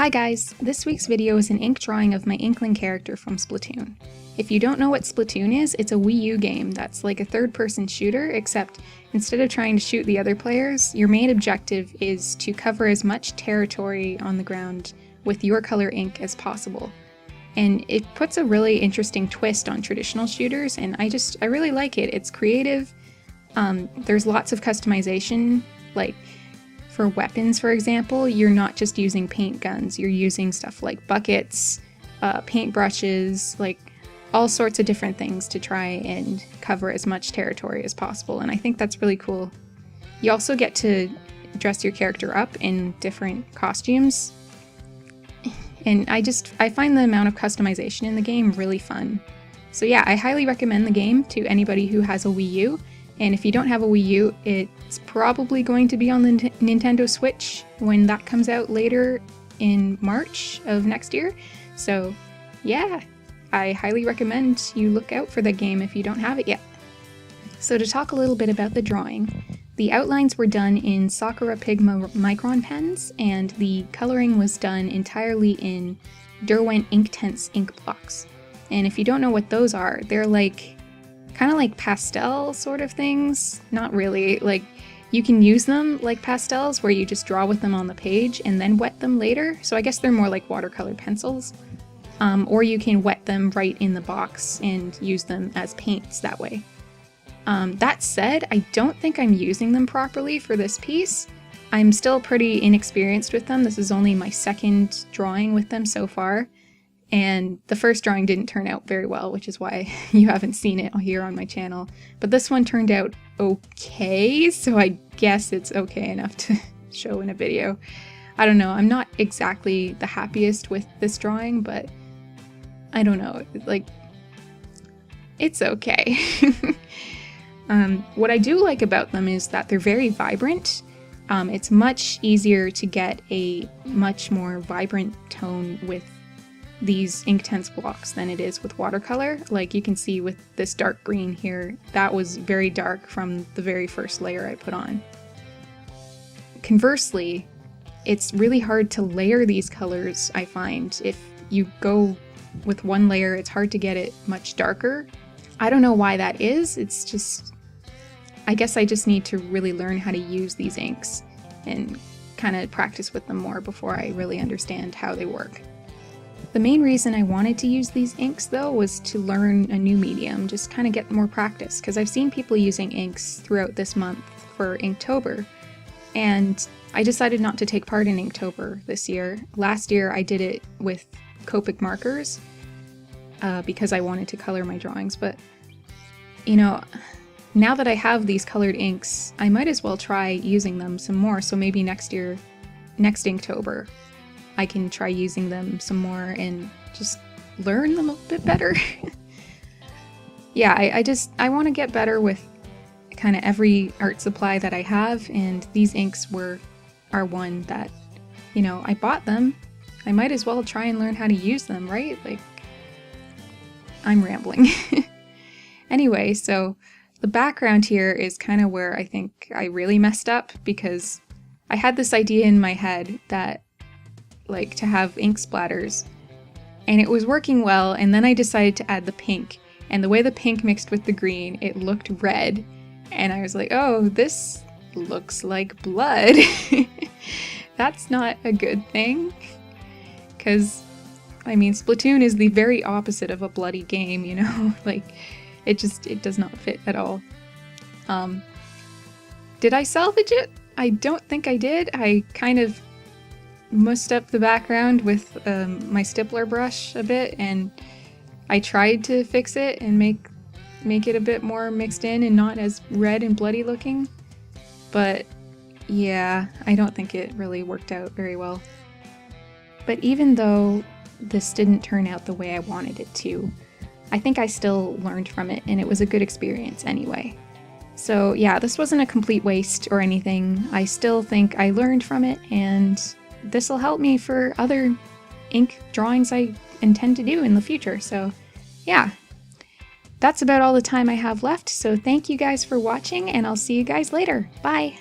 Hi guys, this week's video is an ink drawing of my Inkling character from Splatoon. If you don't know what Splatoon is, it's a Wii U game that's like a third-person shooter, except instead of trying to shoot the other players, your main objective is to cover as much territory on the ground with your color ink as possible. And it puts a really interesting twist on traditional shooters, and I really like it. It's creative. There's lots of customization, like for weapons, for example, you're not just using paint guns, you're using stuff like buckets, paint brushes, like all sorts of different things to try and cover as much territory as possible, and I think that's really cool. You also get to dress your character up in different costumes, and I find the amount of customization in the game really fun. So yeah, I highly recommend the game to anybody who has a Wii U. And if you don't have a Wii U, it's probably going to be on the Nintendo Switch when that comes out later in March of next year. So yeah, I highly recommend you look out for that game if you don't have it yet. So to talk a little bit about the drawing, the outlines were done in Sakura Pigma Micron pens, and the coloring was done entirely in Derwent Inktense ink blocks. And if you don't know what those are, they're like kind of like pastel sort of things. Not really, like you can use them like pastels where you just draw with them on the page and then wet them later. So I guess they're more like watercolor pencils. Or you can wet them right in the box and use them as paints that way. That said, I don't think I'm using them properly for this piece. I'm still pretty inexperienced with them. This is only my second drawing with them so far. And the first drawing didn't turn out very well, which is why you haven't seen it here on my channel. But this one turned out okay, so I guess it's okay enough to show in a video. I don't know, I'm not exactly the happiest with this drawing, but I don't know, like, it's okay. What I do like about them is that they're very vibrant. It's much easier to get a much more vibrant tone with these Inktense blocks than it is with watercolor. Like you can see with this dark green here, that was very dark from the very first layer I put on. Conversely, it's really hard to layer these colors, I find. If you go with one layer, it's hard to get it much darker. I don't know why that is, it's just, I guess I just need to really learn how to use these inks and kind of practice with them more before I really understand how they work. The main reason I wanted to use these inks though was to learn a new medium, just kind of get more practice, because I've seen people using inks throughout this month for Inktober, and I decided not to take part in Inktober this year. Last year I did it with Copic markers because I wanted to color my drawings, but you know, now that I have these colored inks, I might as well try using them some more, so maybe next year, next Inktober, I can try using them some more and just learn them a bit better. Yeah, I want to get better with kind of every art supply that I have, and these inks are one that, you know, I bought them. I might as well try and learn how to use them, right? Like, I'm rambling. Anyway, so the background here is kind of where I think I really messed up, because I had this idea in my head that like to have ink splatters, and it was working well, and then I decided to add the pink, and the way the pink mixed with the green, it looked red, and I was like, oh, this looks like blood. That's not a good thing, because I mean, Splatoon is the very opposite of a bloody game, you know? Like, it does not fit at all. Did I salvage it? I don't think I did. I kind of mussed up the background with my stippler brush a bit, and I tried to fix it and make it a bit more mixed in and not as red and bloody looking, but yeah, I don't think it really worked out very well. But even though this didn't turn out the way I wanted it to, I think I still learned from it, and it was a good experience anyway. So yeah, this wasn't a complete waste or anything. I still think I learned from it, and this will help me for other ink drawings I intend to do in the future. So yeah, that's about all the time I have left. So thank you guys for watching, and I'll see you guys later. Bye!